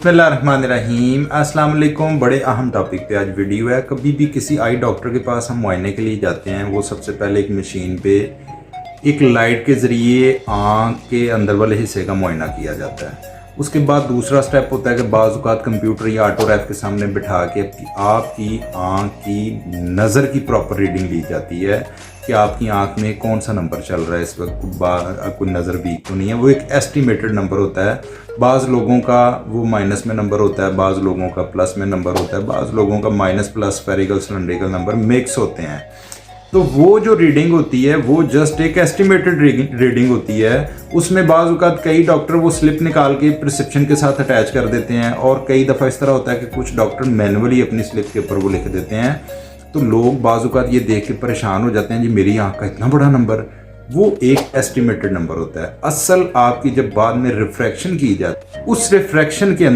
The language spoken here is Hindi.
बिस्मिल्लाहिर्रहमानिर्रहीम अस्सलाम वालेकुम। बड़े अहम टॉपिक पे आज वीडियो है। कभी भी किसी आई डॉक्टर के पास हम मुआयने के लिए जाते हैं, वो सबसे पहले एक मशीन पे एक लाइट के ज़रिए आँख के अंदर वाले हिस्से का मुआयना किया जाता है। उसके बाद दूसरा स्टेप होता है कि बाज़ औक़ात कंप्यूटर या ऑटोरैफ के सामने बिठा के आपकी आँख की नज़र की प्रॉपर रीडिंग ली जाती है कि आपकी आंख में कौन सा नंबर चल रहा है इस वक्त, कोई नज़र वीक तो नहीं है। वो एक एस्टिमेटेड नंबर होता है। बाज़ लोगों का वो माइनस में नंबर होता है, बाज़ लोगों का प्लस में नंबर होता है, बाज़ लोगों का minus plus spherical cylindrical number mix होते हैं। तो वो जो रीडिंग होती है वो जस्ट एक एस्टिमेटेड रीडिंग होती है। उसमें बाज़ औक़ात कई डॉक्टर वो स्लिप निकाल के प्रिस्क्रिप्शन के साथ अटैच कर देते हैं, और कई दफ़ा इस तरह होता है कि कुछ डॉक्टर मैनुअली अपनी स्लिप के ऊपर वो लिख देते हैं। तो लोग बाज़ औक़ात ये देख के परेशान हो जाते हैं, जी मेरी आंख का इतना बड़ा नंबर। वो एक एस्टिमेटेड नंबर होता है। असल आपकी जब बाद में रिफ्रैक्शन की जाती है, उस रिफ्रैक्शन के अंदर